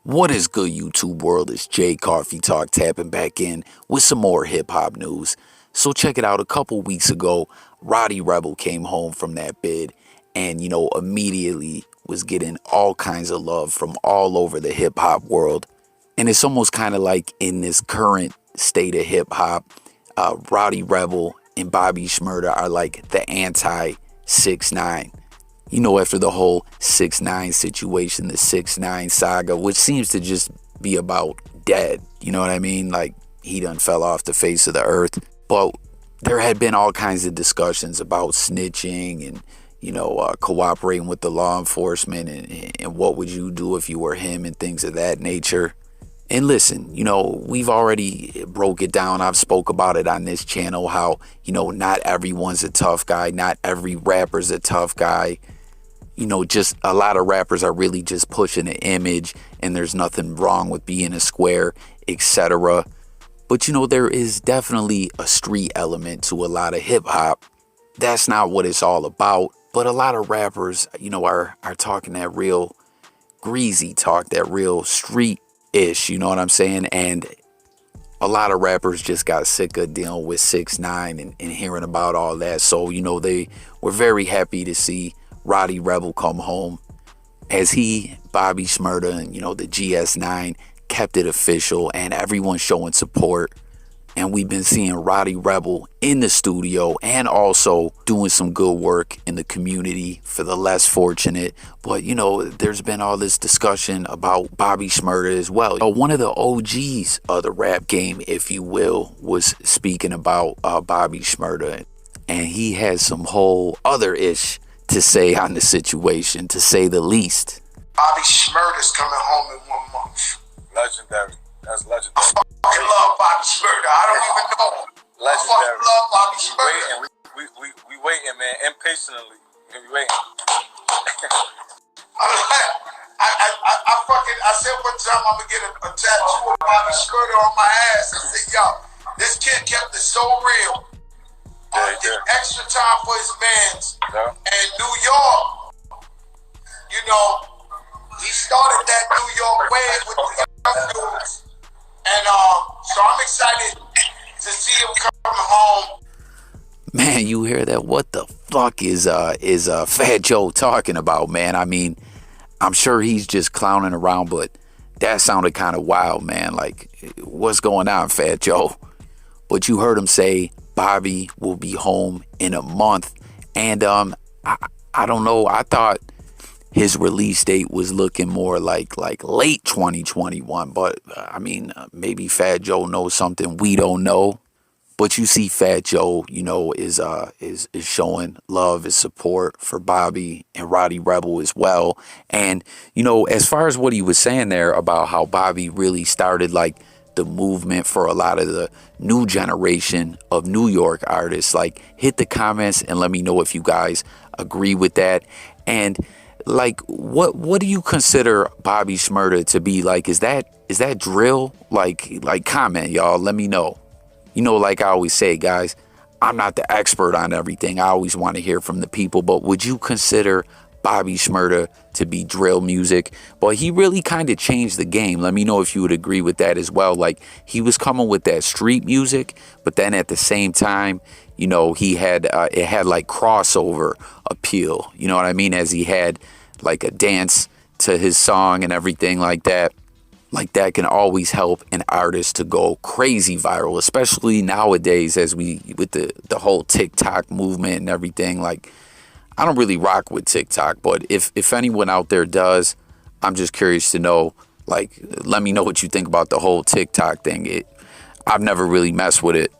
What is good, YouTube world? It's Jay Coffee Talk tapping back in with some more hip hop news. So check it out. A couple weeks ago, Rowdy Rebel came home from that bid and, immediately was getting all kinds of love from all over the hip hop world. And it's almost kind of like in this current state of hip hop, Rowdy Rebel and Bobby Shmurda are like the anti 6ix9ine. After the whole 6ix9ine situation, the 6ix9ine saga, which seems to just be about dead. You know what I mean? Like, he done fell off the face of the earth. But there had been all kinds of discussions about snitching and, cooperating with the law enforcement and what would you do if you were him and things of that nature. And listen, we've already broke it down. I've spoke about it on this channel, how, not everyone's a tough guy. Not every rapper's a tough guy. Just a lot of rappers are really just pushing an image and there's nothing wrong with being a square, etc. But, there is definitely a street element to a lot of hip hop. That's not what it's all about. But a lot of rappers, are talking that real greasy talk, that real street-ish, you know what I'm saying? And a lot of rappers just got sick of dealing with 6ix9ine and hearing about all that. So, they were very happy to see Rowdy Rebel come home as he, Bobby Shmurda, and the GS9 kept it official and everyone showing support. And we've been seeing Rowdy Rebel in the studio and also doing some good work in the community for the less fortunate. But, there's been all this discussion about Bobby Shmurda as well. One of the OGs of the rap game, if you will, was speaking about Bobby Shmurda. And he has some whole other-ish to say on the situation, to say the least. Bobby Shmurda's coming home in 1 month. Legendary. That's legendary. I fucking love Bobby Shmurda. I don't even know. Legendary. I fucking love Bobby Shmurda. We waiting, man, impatiently. We waiting. I said one time I'm gonna get a tattoo of Bobby Shmurda on my ass. I said, yo, this kid kept it so real. Did extra time for his mans. Yeah. And New York, he started that New York wave with the young dudes. And so I'm excited to see him coming home. Man, you hear that? What the fuck is Fat Joe talking about, man? I mean, I'm sure he's just clowning around, but that sounded kind of wild, man. Like, what's going on, Fat Joe? But you heard him say Bobby will be home in a month. And I don't know. I thought his release date was looking more like late 2021. But maybe Fat Joe knows something we don't know. But you see Fat Joe, is showing love and support for Bobby and Rowdy Rebel as well. And, as far as what he was saying there about how Bobby really started like the movement for a lot of the new generation of New York artists, like, hit the comments and let me know if you guys agree with that. And like, what do you consider Bobby Shmurda to be? Like, is that drill? Like comment, y'all, let me know. Like I always say, guys, I'm not the expert on everything. I always want to hear from the people, but would you consider Bobby Shmurda to be drill music? But he really kind of changed the game. Let me know if you would agree with that as well. Like, he was coming with that street music, but then at the same time, he had it had like crossover appeal. You know what I mean? As he had like a dance to his song and everything like that. Like, that can always help an artist to go crazy viral, especially nowadays as with the whole TikTok movement and everything. Like, I don't really rock with TikTok, but if anyone out there does, I'm just curious to know, like, let me know what you think about the whole TikTok thing. I've never really messed with it.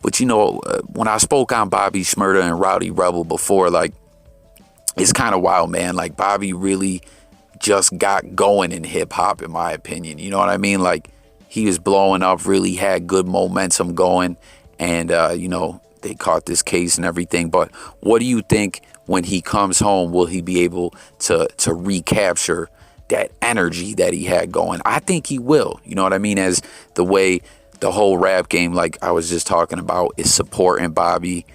But, when I spoke on Bobby Shmurda and Rowdy Rebel before, like, it's kind of wild, man. Like, Bobby really just got going in hip hop, in my opinion. You know what I mean? Like, he was blowing up, really had good momentum going. And, they caught this case and everything. But what do you think when he comes home? Will he be able to recapture that energy that he had going? I think he will. You know what I mean? As the way the whole rap game, like I was just talking about, is supporting Bobby,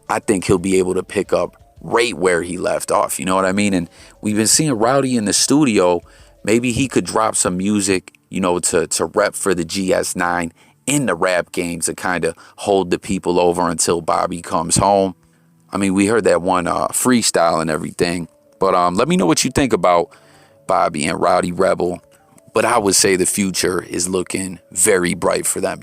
I think he'll be able to pick up right where he left off. You know what I mean? And we've been seeing Rowdy in the studio maybe he could drop some music, to rep for the GS9 in the rap games to kind of hold the people over until Bobby comes home. I mean, we heard that one freestyle and everything. But let me know what you think about Bobby and Rowdy Rebel. But I would say the future is looking very bright for them,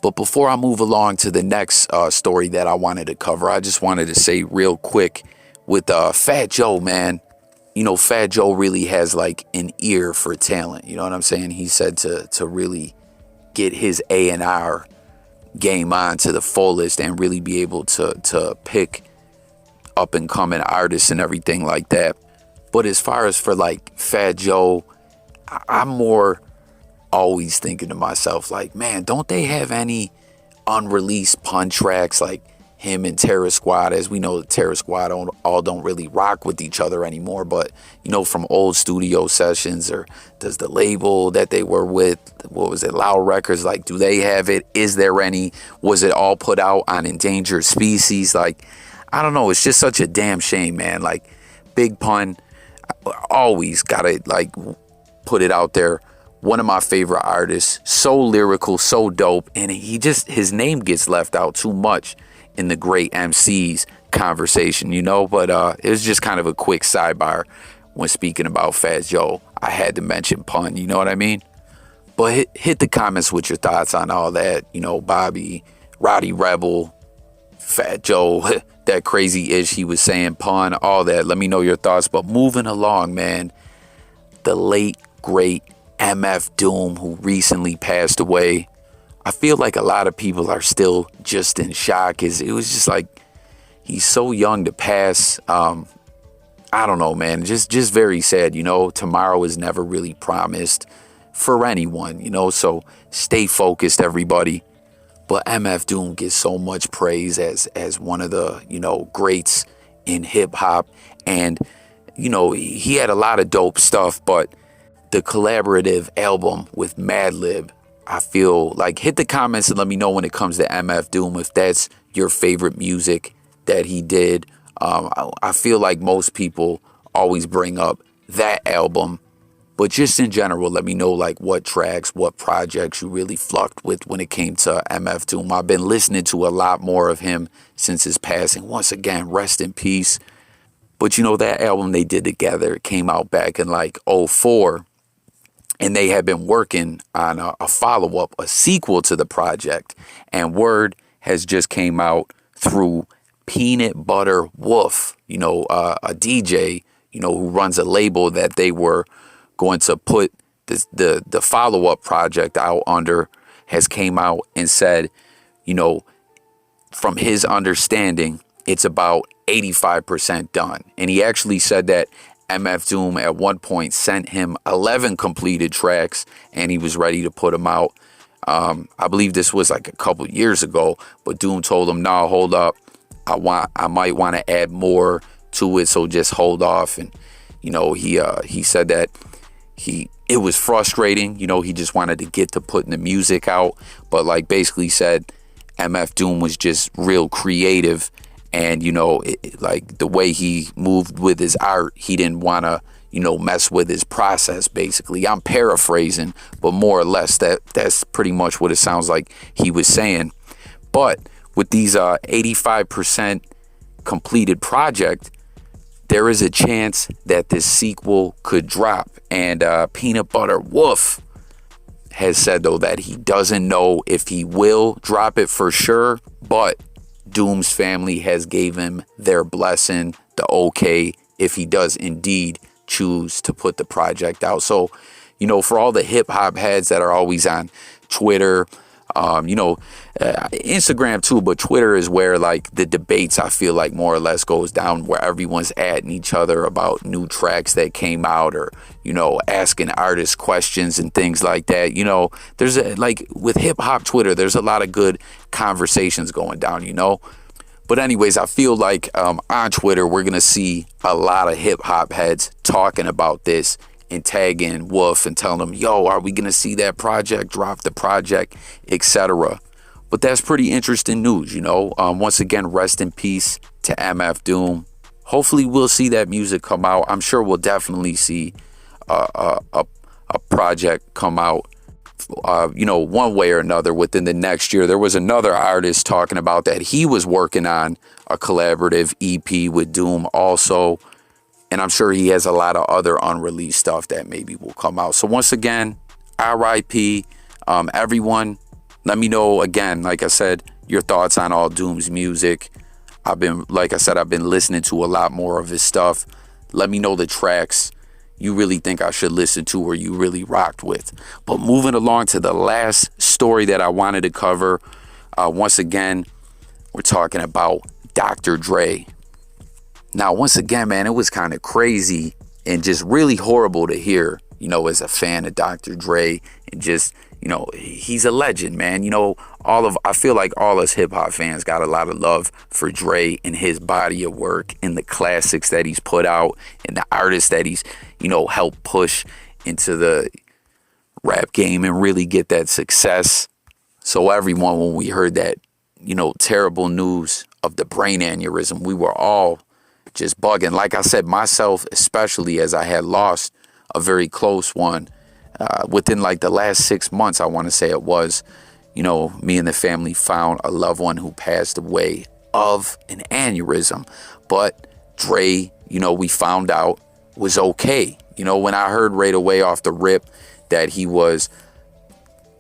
But before I move along to the next story that I wanted to cover, I just wanted to say real quick with Fat Joe, man. Fat Joe really has like an ear for talent. You know what I'm saying? He said to really get his A&R game on to the fullest and really be able to pick up and coming artists and everything like that. But as far as for like Fat Joe, I'm more always thinking to myself, like, man, don't they have any unreleased pun tracks like him and Terror Squad? As we know, the Terror Squad don't really rock with each other anymore, but from old studio sessions, or does the label that they were with, what was it, Loud Records, like, do they have it? Is there any? Was it all put out on Endangered Species? Like, I don't know. It's just such a damn shame, man. Like, Big Pun, always gotta like put it out there. One of my favorite artists, so lyrical, so dope, and his name gets left out too much in the great MCs conversation, But it was just kind of a quick sidebar when speaking about Fat Joe. I had to mention Pun, you know what I mean? But hit the comments with your thoughts on all that, Bobby, Rowdy Rebel, Fat Joe, that crazy ish he was saying, Pun, all that. Let me know your thoughts. But moving along, man, the late, great MF Doom, who recently passed away. I feel like a lot of people are still just in shock. It was just like, he's so young to pass. I don't know, man. Just very sad. Tomorrow is never really promised for anyone, so stay focused, everybody. But MF Doom gets so much praise as one of the, greats in hip hop. And, he had a lot of dope stuff, but the collaborative album with Madlib, I feel like, hit the comments and let me know when it comes to MF Doom if that's your favorite music that he did. I feel like most people always bring up that album, but just in general, let me know like what tracks, what projects you really fucked with when it came to MF Doom. I've been listening to a lot more of him since his passing. Once again, rest in peace. But that album they did together came out back in like '04. And they had been working on a follow-up, a sequel to the project. And word has just came out through Peanut Butter Wolf, a DJ, who runs a label that they were going to put the follow-up project out under, has came out and said, from his understanding, it's about 85% done. And he actually said that MF Doom at one point sent him 11 completed tracks and he was ready to put them out. I believe this was like a couple years ago, but Doom told him, "No, hold up. I might want to add more to it, so just hold off." And he said that it was frustrating. He just wanted to get to putting the music out, but like basically said MF Doom was just real creative. And, like the way he moved with his art, he didn't want to, mess with his process, basically. I'm paraphrasing, but more or less that's pretty much what it sounds like he was saying. But with these 85% completed project, there is a chance that this sequel could drop. And Peanut Butter Wolf has said, though, that he doesn't know if he will drop it for sure, but Doom's family has gave him their blessing, the okay, if he does indeed choose to put the project out. So, for all the hip hop heads that are always on Twitter, Instagram too, but Twitter is where like the debates, I feel like, more or less goes down, where everyone's atting each other about new tracks that came out, or asking artists questions and things like that. There's like with hip hop Twitter, there's a lot of good conversations going down. But anyways, I feel like on Twitter we're gonna see a lot of hip hop heads talking about this and tagging Wolf and telling them, "Yo, are we gonna see that project, drop the project, etc." But that's pretty interesting news, Once again, rest in peace to MF Doom. Hopefully we'll see that music come out. I'm sure we'll definitely see a project come out, one way or another within the next year. There was another artist talking about that he was working on a collaborative EP with Doom also. And I'm sure he has a lot of other unreleased stuff that maybe will come out. So once again, RIP, everyone. Let me know again, like I said, your thoughts on all Doom's music. I've been listening to a lot more of his stuff. Let me know the tracks you really think I should listen to or you really rocked with. But moving along to the last story that I wanted to cover. Once again, we're talking about Dr. Dre. Now, once again, man, it was kind of crazy and just really horrible to hear, as a fan of Dr. Dre, and just, he's a legend, man. I feel like all us hip hop fans got a lot of love for Dre and his body of work and the classics that he's put out and the artists that he's, helped push into the rap game and really get that success. So everyone, when we heard that, terrible news of the brain aneurysm, we were all just bugging. Like I said, myself, especially as I had lost a very close one within like the last 6 months, I want to say it was, me and the family found a loved one who passed away of an aneurysm. But Dre, we found out was okay. When I heard right away off the rip that he was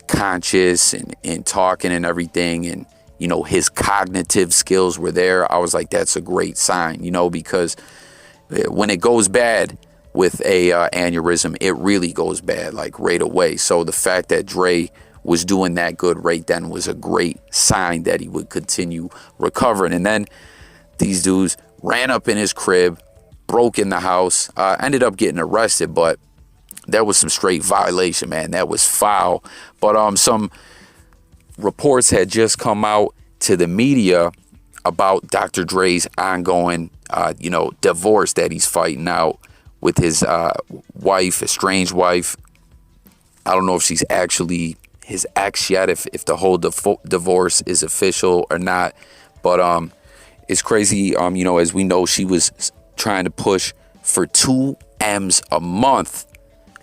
conscious and talking and everything, and his cognitive skills were there, I was like, that's a great sign, because when it goes bad with a aneurysm, it really goes bad like right away. So the fact that Dre was doing that good right then was a great sign that he would continue recovering. And then these dudes ran up in his crib, broke in the house, ended up getting arrested, but that was some straight violation, man. That was foul. But some reports had just come out to the media about Dr. Dre's ongoing, divorce that he's fighting out with his wife, estranged wife. I don't know if she's actually his ex yet, if the whole divorce is official or not. But it's crazy. As we know, she was trying to push for 2 M's a month,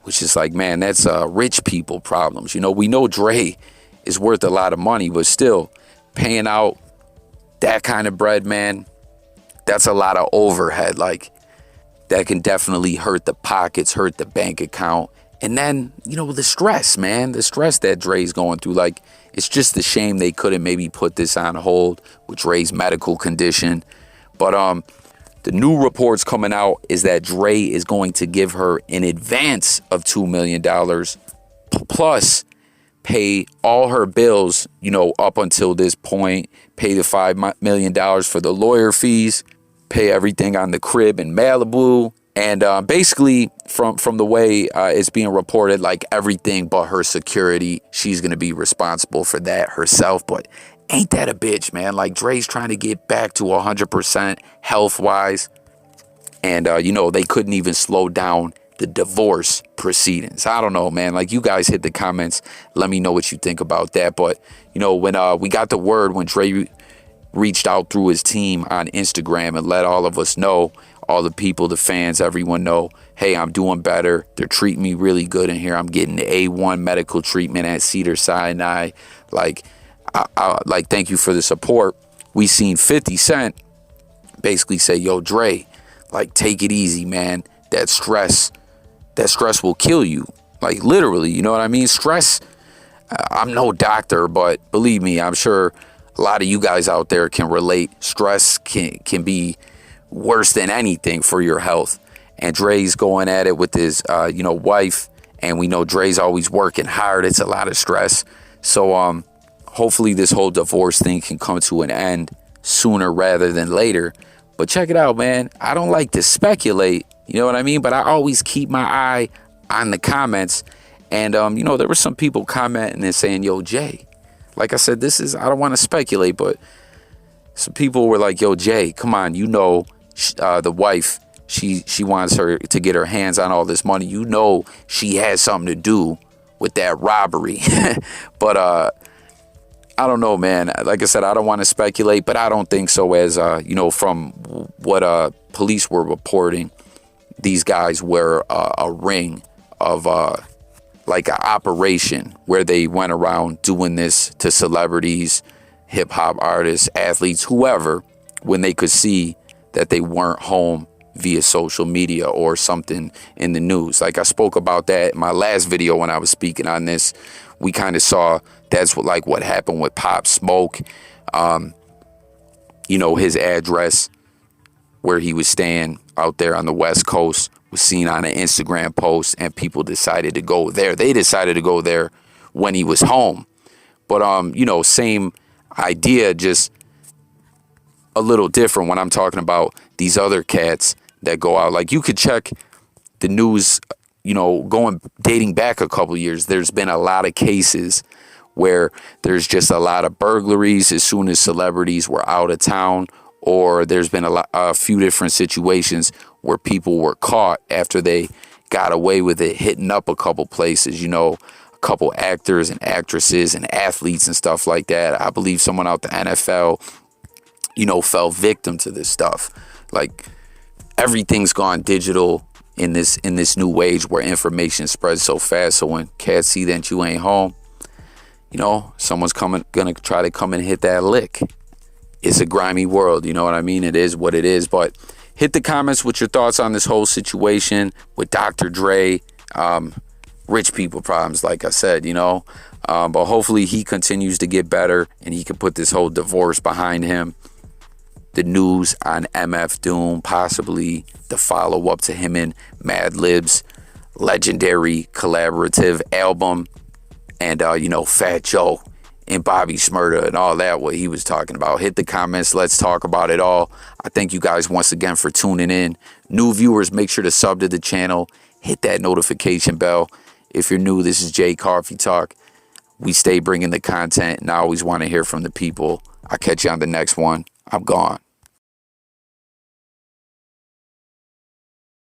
which is like, man, that's rich people problems. We know Dre is worth a lot of money, but still paying out that kind of bread, man, that's a lot of overhead. Like, that can definitely hurt the pockets, hurt the bank account. And then, the stress, man, the stress that Dre's going through. Like, it's just a shame they couldn't maybe put this on hold with Dre's medical condition. But the new reports coming out is that Dre is going to give her an advance of $2 million plus pay all her bills, up until this point, pay the $5 million for the lawyer fees, pay everything on the crib in Malibu. And basically, from the way it's being reported, like everything but her security, she's going to be responsible for that herself. But ain't that a bitch, man? Like, Dre's trying to get back to 100% health-wise. And, they couldn't even slow down the divorce proceedings. I don't know, man. Like, you guys hit the comments. Let me know what you think about that. But, when we got the word, when Dre reached out through his team on Instagram and let all of us know, all the people, the fans, everyone know, hey, I'm doing better. They're treating me really good in here. I'm getting the A1 medical treatment at Cedars-Sinai. Like, I thank you for the support. We seen 50 Cent basically say, yo, Dre, like, take it easy, man. That stress will kill you. Like, literally, you know what I mean? Stress, I'm no doctor, but believe me, I'm sure a lot of you guys out there can relate. Stress can be worse than anything for your health. And Dre's going at it with his, wife. And we know Dre's always working hard. It's a lot of stress. So, hopefully this whole divorce thing can come to an end sooner rather than later. But check it out, man. I don't like to speculate, you know what I mean? But I always keep my eye on the comments. And, there were some people commenting and saying, yo, Jay, like I said, I don't want to speculate, but some people were like, yo, Jay, come on, the wife, she wants her to get her hands on all this money. She has something to do with that robbery. But I don't know, man. Like I said, I don't want to speculate, but I don't think so. As from what police were reporting, these guys wear a ring of like an operation where they went around doing this to celebrities, hip hop artists, athletes, whoever, when they could see that they weren't home via social media or something in the news. Like I spoke about that in my last video when I was speaking on this. We kind of saw that's what happened with Pop Smoke. You know, his address where he was staying out there on the West Coast was seen on an Instagram post, and people decided to go there. They decided to go there when he was home. But, you know, same idea, just a little different when I'm talking about these other cats that go out. Like, you could check the news, you know, dating back a couple years. There's been a lot of cases where there's just a lot of burglaries as soon as celebrities were out of town, or there's been a few different situations where people were caught after they got away with it, hitting up a couple places, you know, a couple actors and actresses and athletes and stuff like that. I believe someone out the NFL, you know, fell victim to this stuff. Like, everything's gone digital in this new age where information spreads so fast. So when cats see that you ain't home, you know, someone's gonna try to come and hit that lick. It's a grimy world, you know what I mean? It is what it is. But hit the comments with your thoughts on this whole situation with Dr. Dre. Rich people problems, like I said, you know. But hopefully he continues to get better and he can put this whole divorce behind him. The news on MF Doom, possibly the follow-up to him and Madlib's legendary collaborative album. And, you know, Fat Joe and Bobby Shmurda and all that, what he was talking about. Hit the comments. Let's talk about it all. I thank you guys once again for tuning in. New viewers, make sure to sub to the channel. Hit that notification bell. If you're new, this is Jay Coffee Talk. We stay bringing the content, and I always want to hear from the people. I'll catch you on the next one. I'm gone.